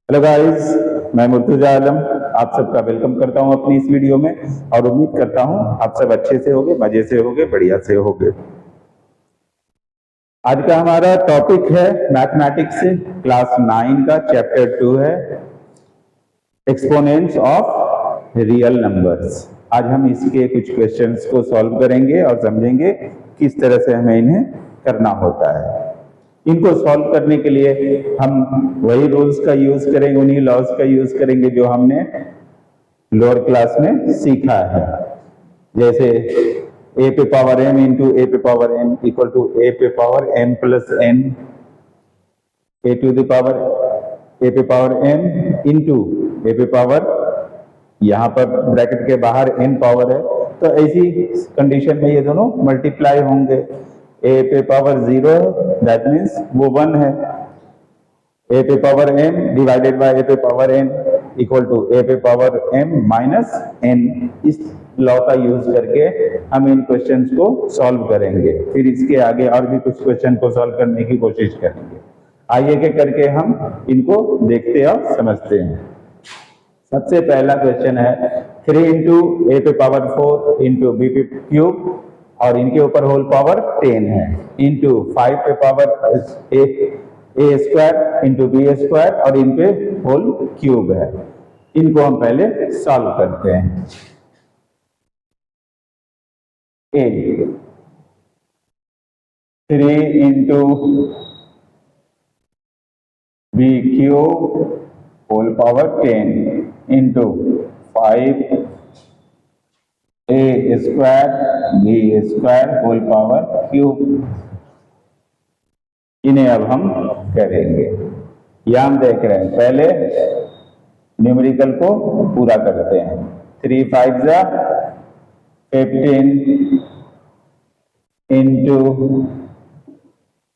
Hello guys, मैं मुर्तजा आलम आप सबका वेलकम करता हूं अपनी इस वीडियो में और उम्मीद करता हूं आप सब अच्छे से होंगे, मजे से होंगे, बढ़िया से होंगे। आज का हमारा टॉपिक है मैथमेटिक्स से क्लास 9 का चैप्टर 2 है एक्सपोनेंट्स ऑफ रियल नंबर्स। आज हम इसके कुछ क्वेश्चंस को सॉल्व करेंगे और समझेंगे किस तरह से हमें इन्हें करना होता है। इनको सॉल्व करने के लिए हम वही रूल्स का यूज करेंगे, उन्हीं लॉज का यूज करेंगे जो हमने लोअर क्लास में सीखा है। जैसे a पे पावर m इंटू ए पे power n equal to a पे power m plus n, a to the power a पे पावर m इंटू a पे पावर, यहाँ पर ब्रैकेट के बाहर n पावर है, तो ऐसी कंडीशन में ये दोनों मल्टीप्लाई होंगे। a पे पावर 0 है, दैट मीन्स वो 1 है। a पे power m divided by a पे power n equal to a पे पावर m माइनस n। इस लॉ का यूज करके हम इन क्वेश्चंस को सॉल्व करेंगे। फिर इसके आगे और भी कुछ क्वेश्चन को सॉल्व करने की कोशिश करेंगे। आइए के करके हम इनको देखते और समझते हैं। सबसे पहला क्वेश्चन है 3 इंटू ए पे पावर 4 इंटू बी पे क्यूब और इनके ऊपर होल पावर 10 है, इंटू 5 पे पावर ए स्क्वायर इंटू बी स्क्वायर और इन पे होल क्यूब है। इनको हम पहले सॉल्व करते हैं। A 3 into b cube whole power 10 into 5 a square b square whole power cube. इन्हें अब हम करेंगे। यहां हम देख रहे हैं, पहले न्यूमेरिकल को पूरा करते हैं। 3 5 जा 15 इंटू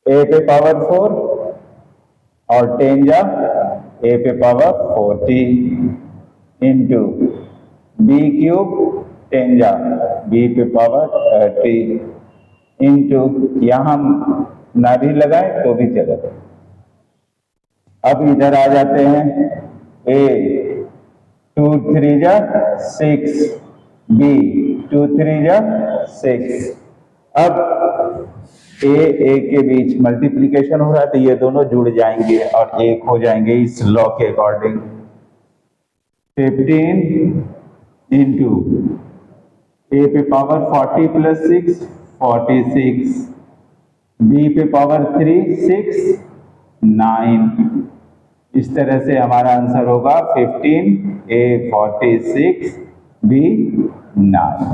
ए पे पावर 4 और 10 जा ए पे पावर 40 इंटू बी क्यूब 10 जा बी पे पावर 30 इंटू, यहां हम ना भी लगाए तो भी चलेगा। अब इधर आ जाते हैं। ए 2 3 जा 6 बी 2 3 जा 6। अब ए के बीच मल्टीप्लीकेशन हो रहा है तो ये दोनों जुड़ जाएंगे और एक हो जाएंगे इस लॉ के अकॉर्डिंग। 15 इंटू ए पे पावर 40 प्लस 6 46, बी पे पावर 3 6 9। इस तरह से हमारा आंसर होगा 15 ए 46 बी 9।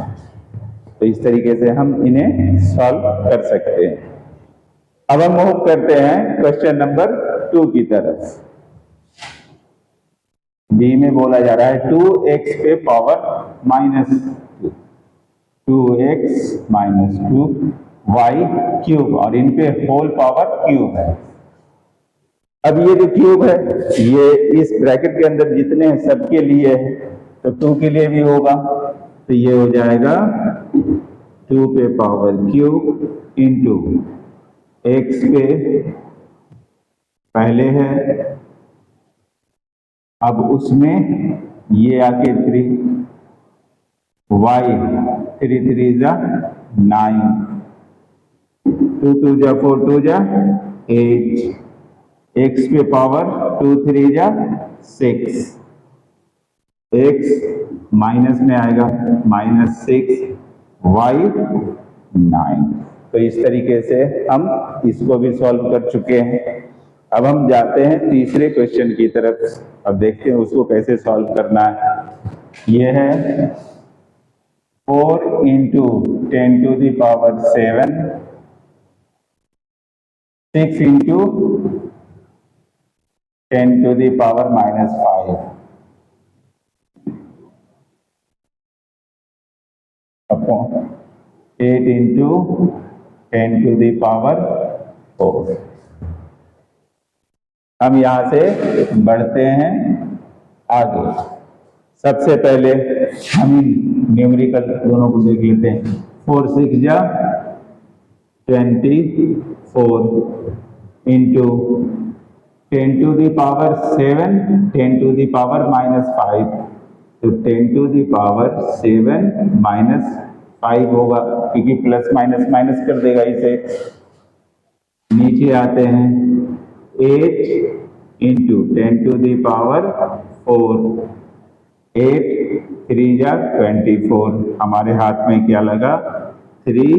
तो इस तरीके से हम इन्हें सॉल्व कर सकते हैं। अब हम मूव करते हैं क्वेश्चन नंबर 2 की तरफ। बी में बोला जा रहा है 2x पे power minus 2x minus 2 y cube और इन पे होल पावर क्यूब है। अब ये जो क्यूब है ये इस ब्रैकेट के अंदर जितने हैं सबके लिए है, तो 2 के लिए भी होगा, तो ये हो जाएगा 2 पे पावर क्यूब इंटू एक्स पे पहले है, अब उसमें ये आके 3 वाई 3 3 जा 9 2 2 जा 4 2 जा 8 एक्स पे पावर 2 3 जा 6 एक्स माइनस में आएगा माइनस 6 वाई 9। तो इस तरीके से हम इसको भी सॉल्व कर चुके हैं। अब हम जाते हैं तीसरे क्वेश्चन की तरफ। अब देखते हैं उसको कैसे सॉल्व करना है। यह है 4 into 10 to the power 7 6 into 10 to the power minus 5 upon 8 into 10 to the power 4। हम यहां से बढ़ते हैं आगे। सबसे पहले हम न्यूमेरिकल दोनों को देख लेते हैं। 4 6 जा 24 into 10 to the power 7, 10 to the power -5, तो 10 to the power 7 -5 होगा, क्योंकि प्लस माइनस माइनस कर देगा इसे। नीचे आते हैं 8 इंटू 10 to the power 4, 8 3 जा 24, हमारे हाथ में क्या लगा 3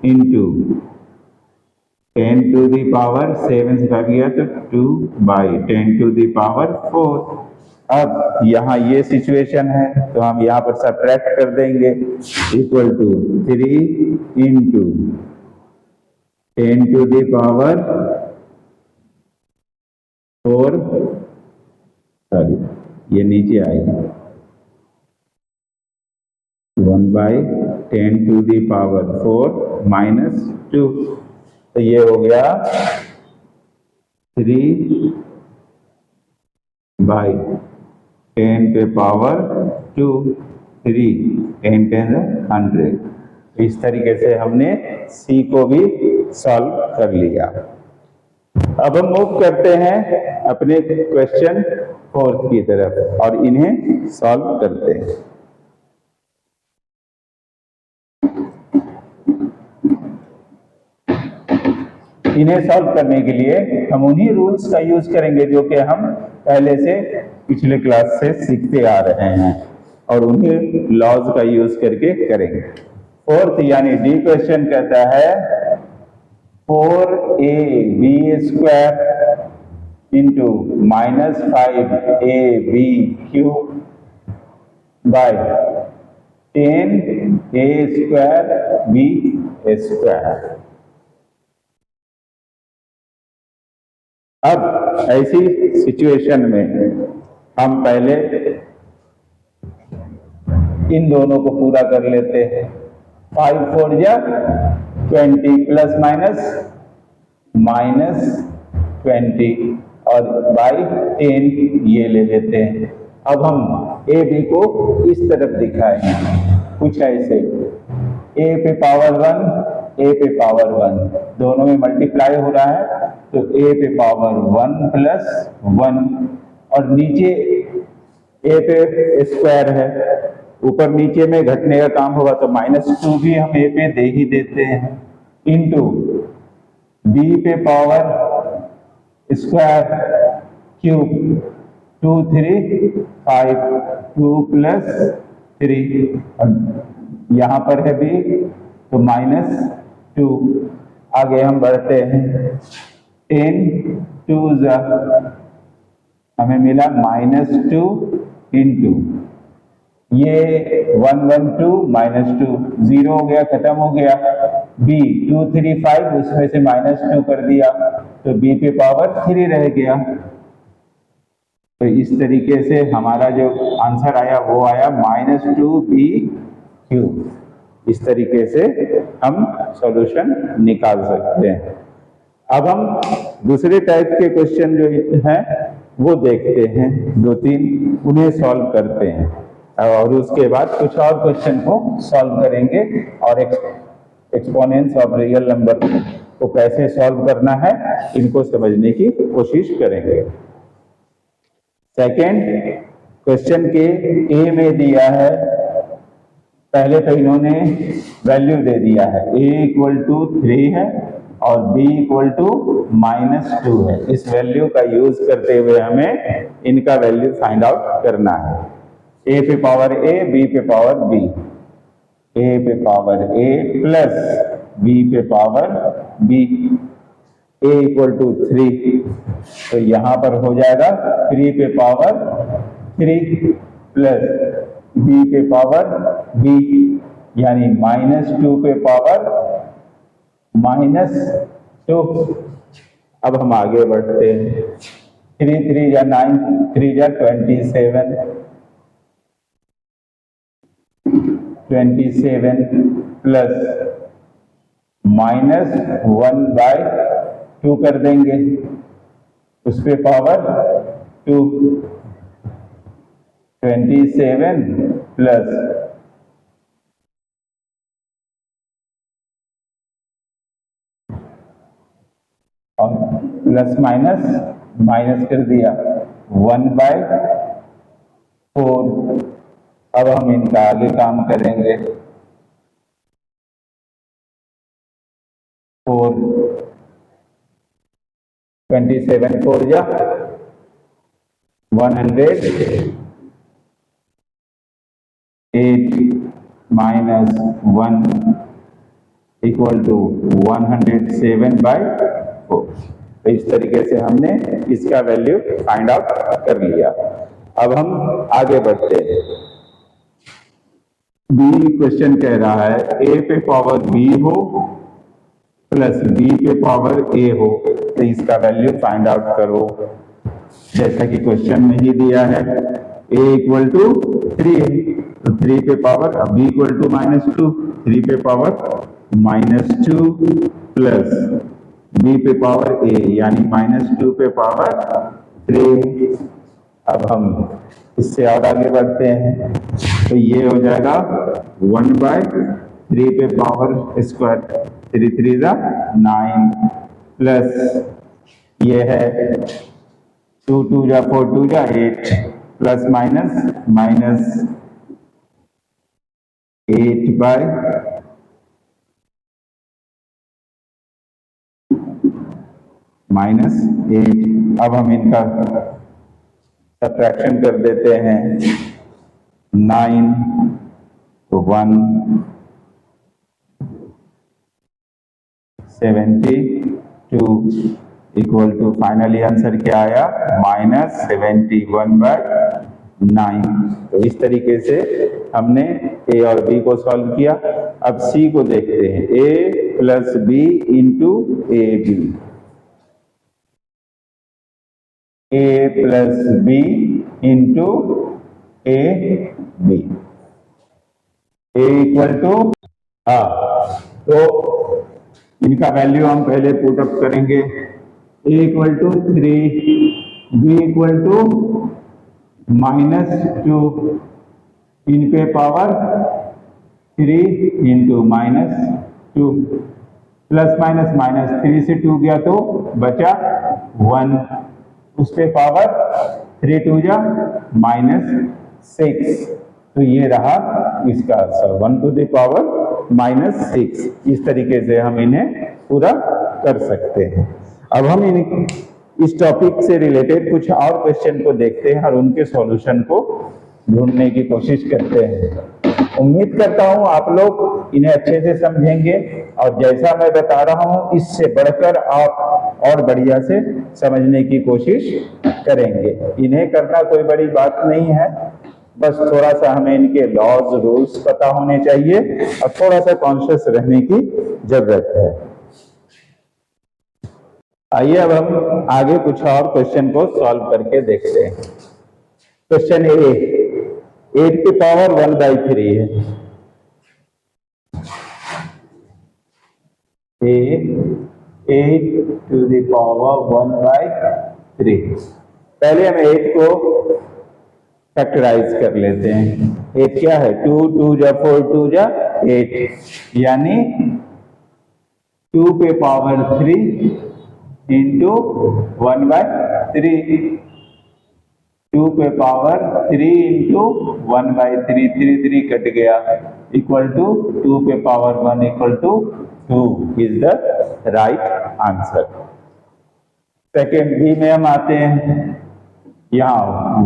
इंटू 10 to the power 7 से भाग गया तो 2/10 to the power 4। अब यहाँ ये सिचुएशन है तो हम यहाँ पर सब्ट्रैक्ट कर देंगे, equal to 3 into 10 to the power 4, sorry ये नीचे आएगी 1/10 to the power 4 -2, तो ये हो गया 3/10 पे पावर 2, 3 10 10 100। इस तरीके से हमने सी को भी सॉल्व कर लिया। अब हम मूव करते हैं अपने क्वेश्चन 4 की तरफ और इन्हें सॉल्व करते हैं। इन्हें सॉल्व करने के लिए हम उन्हीं रूल्स का यूज करेंगे जो कि हम पहले से पिछले क्लास से सीखते आ रहे हैं और उन्हीं लॉज का यूज करके करेंगे। फोर्थ यानी डी क्वेश्चन कहता है 4ab square into -5ab cube by 10a square b square. अब ऐसी सिचुएशन में हम पहले इन दोनों को पूरा कर लेते हैं। 5 4 जा 20 प्लस माइनस -20 और बाई 10 ये ले लेते हैं। अब हम ए बी को इस तरफ दिखाएंगे कुछ ऐसे, ए पे पावर 1 ए पे पावर 1 दोनों में मल्टीप्लाई हो रहा है तो ए पे पावर 1 प्लस 1 और नीचे ए पे स्क्वायर है, ऊपर नीचे में घटने का काम होगा तो -2 भी हम ए पे दे ही देते हैं इंटू बी पे पावर स्क्वायर क्यूब 2 3 5 2 प्लस 3 और यहाँ पर है बी तो -2। आगे हम बढ़ते हैं 10 2 हमें मिला -2 इंटू ये 1 1 2 -2 0 हो गया, खत्म हो गया। b 2 3 5 उसमें से -2 कर दिया तो b पे पावर 3 रह गया। तो इस तरीके से हमारा जो आंसर आया वो आया -2b क्यूब। इस तरीके से हम सॉल्यूशन निकाल सकते हैं। अब हम दूसरे टाइप के क्वेश्चन जो हैं वो देखते हैं, 2-3 उन्हें सॉल्व करते हैं और उसके बाद कुछ और क्वेश्चन को सॉल्व करेंगे और एक्सपोनेंट्स ऑफ रियल नंबर को कैसे सॉल्व करना है इनको समझने की कोशिश करेंगे। सेकंड क्वेश्चन के ए में दिया है, पहले तो इन्होंने वैल्यू दे दिया है a = 3 है और b = -2 है। इस वैल्यू का यूज करते हुए हमें इनका वैल्यू फाइंड आउट करना है। a पे पावर a b पे पावर b, a पे पावर a प्लस b पे पावर b, a = 3 तो यहाँ पर हो जाएगा 3 पे पावर 3 प्लस b पे पावर b यानी -2 पे पावर -2। अब हम आगे बढ़ते हैं 3 3 जा 9 3 जा 27 प्लस -1/2 कर देंगे उस पे पावर 2 27 प्लस और प्लस माइनस माइनस कर दिया 1/4। अब हम इनका आगे काम करेंगे। 4 27 4 जा 100, 8 minus 1 इक्वल टू 107/4। तो इस तरीके से हमने इसका वैल्यू फाइंड आउट कर लिया। अब हम आगे बढ़ते हैं। बी क्वेश्चन कह रहा है ए पे पावर बी हो प्लस बी पे पावर ए हो, तो इसका वैल्यू फाइंड आउट करो। जैसा कि क्वेश्चन में ही दिया है a इक्वल टू 3 है, तो 3 पे पावर, अब b इक्वल टू -2, 3 पे पावर -2 प्लस b पे पावर a यानी -2 पे पावर 3। अब हम इससे और आगे बढ़ते हैं, तो ये हो जाएगा 1/3 पे पावर स्क्वायर, 3 3 जा 9 प्लस ये है 2 2 जा 4 2 जा 8 प्लस माइनस -8 अब हम इनका सब्ट्रैक्शन कर देते हैं। 9 तो 1 72 इक्वल टू फाइनली आंसर क्या आया -71/9। तो इस तरीके से हमने ए और बी को सॉल्व किया। अब सी को देखते हैं, A plus B into A B, A plus B into A B, A equal to, तो इनका वैल्यू हम पहले पुट अप करेंगे। A equal to 3, B equal to -2 इन पे पावर 3 इंटू -2 प्लस माइनस -3 से 2 गया तो बचा 1, उस पे पावर 3 2 जा -6, तो ये रहा इसका आंसर 1 टू द पावर -6। इस तरीके से हम इन्हें पूरा कर सकते हैं। अब हम इस टॉपिक से रिलेटेड कुछ और क्वेश्चन को देखते हैं और उनके सॉल्यूशन को ढूंढने की कोशिश करते हैं। उम्मीद करता हूं आप लोग इन्हें अच्छे से समझेंगे और जैसा मैं बता रहा हूं इससे बढ़कर आप और बढ़िया से समझने की कोशिश करेंगे। इन्हें करना कोई बड़ी बात नहीं है, बस थोड़ा सा हमें इनके लॉज रूल्स पता होने चाहिए और थोड़ा सा कॉन्शियस रहने की जरूरत है। आइए अब हम आगे कुछ और क्वेश्चन को सॉल्व करके देखते हैं। क्वेश्चन ए, 8 की पावर 1/3 है। ए 8 टू द पावर 1/3। पहले हम 8 को फैक्टराइज कर लेते हैं। 8 क्या है, 2 2 जा 4 2 जा 8, यानी 2 पे पावर 3 इंटू 1/3, 2 पे पावर 3 इंटू 1/3, 3 3 कट गया, इक्वल टू 2 पे power 1 equal to 2 is the right answer. Second b में हम आते हैं, यहाँ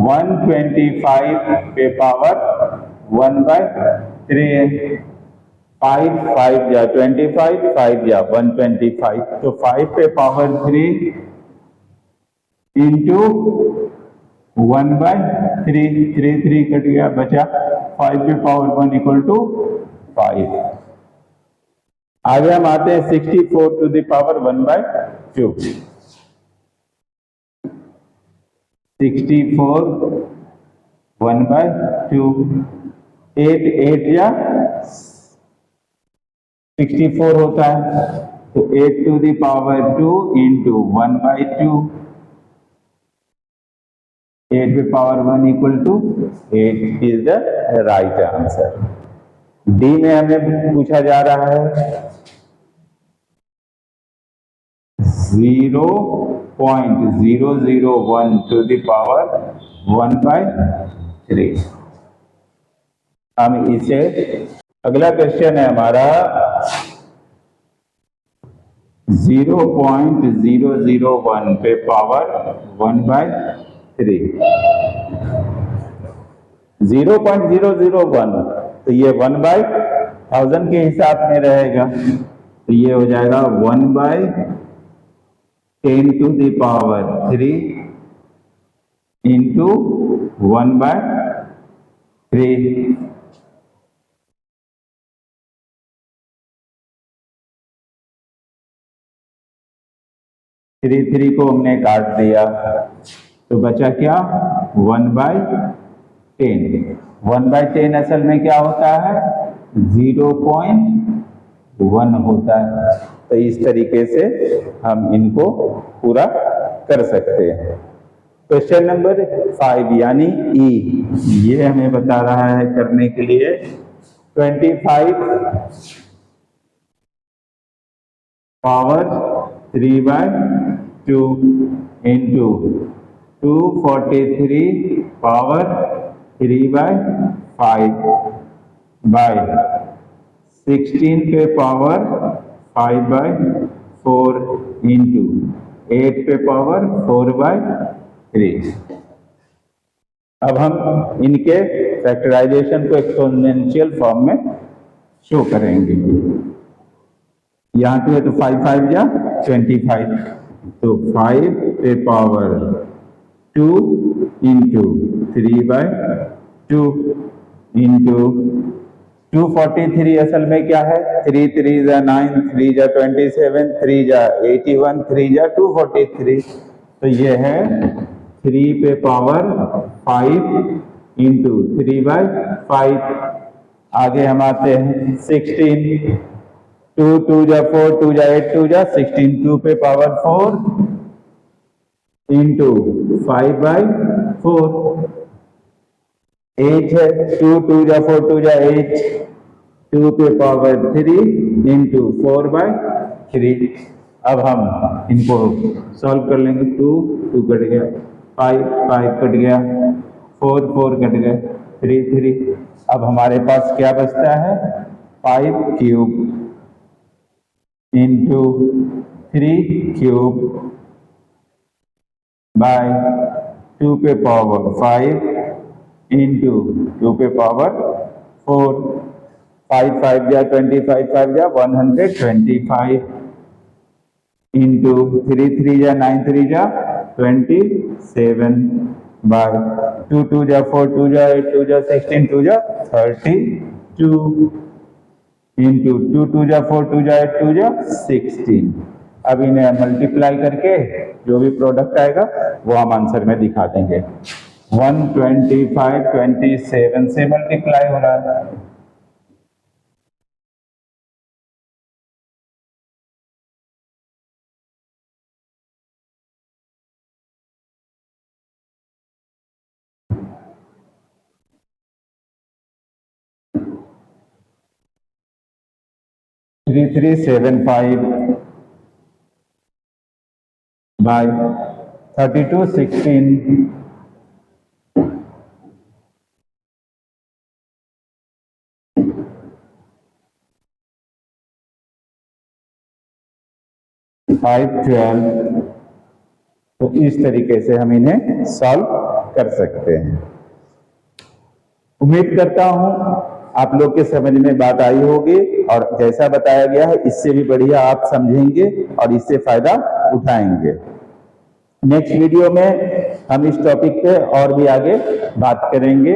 125 पे पावर 1/3 है। 5 5 जा 25, 5 जा 125, तो 5 पे पावर 3 इंटू 1/3, 3 3 कट गया, बचा 5 पे पावर 1 इक्वल टू 5। आगे हम आते हैं 64 टू द पावर 1/2। 64 1/2, 8 8 या 64 होता है, तो 8 टू द पावर 2 इंटू 1/2, 8 पे power 1 equal to 8 is the right answer. D में हमें पूछा जा रहा है 0.001 to the power 1/3। हम इसे, अगला क्वेश्चन है हमारा 0.001 पे पावर 1/3। 0.001 तो ये 1/1000 के हिसाब में रहेगा, तो ये हो जाएगा 1/10 to the power 3 into 1/3। 3 को हमने काट दिया तो बचा क्या, 1/10। 1/10 असल में क्या होता है, 0.1 होता है। तो इस तरीके से हम इनको पूरा कर सकते हैं। क्वेश्चन नंबर 5 यानी ई, ये हमें बता रहा है करने के लिए 25 पावर 3/2 इंटू 243 पावर 3/5 बाय 16 पे पावर 5/4 इंटू 8 पे पावर 4/3। अब हम इनके फैक्टराइजेशन को एक्सपोनेंशियल फॉर्म में शो करेंगे। यहाँ पे तो 5 जा 25, तो 5 पे पावर 2 इंटू 3/2 इंटू 243 असल में क्या है, 3 3 जा 9, 3 जा 27, 3 जा 81, 3 जा 243। तो ये है 3 पे पावर 5 इंटू 3/5। आगे हम आते हैं 16, 2 2 जा 4, 2 जा 8, 2 जा 16, 2 पे पावर 4 इंटू 5/4। 8 है, 2 2 जा 4, 2 जा 8, 2 पे पावर 3 इंटू 4/3। अब हम इनको सॉल्व कर लेंगे। 2 2 कट गया, 5 5 कट गया, 4 4 कट गया, 3 3। अब हमारे पास क्या बचता है, 5 क्यूब इंटू 3 क्यूब बाय 2 पे पावर 5 इंटू 2 पे पावर 4। 5 5 जा 25, 5 जा 125 इंटू 3 3 जा 9, 3 जा 27 बाय 2 2 जा 4, 2 जा 8, 2 जा 16, 2 जा 32 इंटू 2 2 जा 4, 2 जा 8, 2 जा 16। अब इन्हें मल्टीप्लाई करके जो भी प्रोडक्ट आएगा वो हम आंसर में दिखा देंगे। 125 27 से मल्टीप्लाई हो रहा है। Three 375 by 3216 512। तो इस तरीके से हम इन्हें सॉल्व कर सकते हैं। उम्मीद करता हूं आप लोग के समझ में बात आई होगी, और जैसा बताया गया है इससे भी बढ़िया आप समझेंगे और इससे फायदा उठाएंगे। नेक्स्ट वीडियो में हम इस टॉपिक पे और भी आगे बात करेंगे,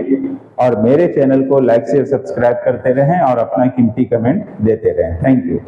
और मेरे चैनल को लाइक शेयर सब्सक्राइब करते रहें और अपना कीमती कमेंट देते रहें। Thank you.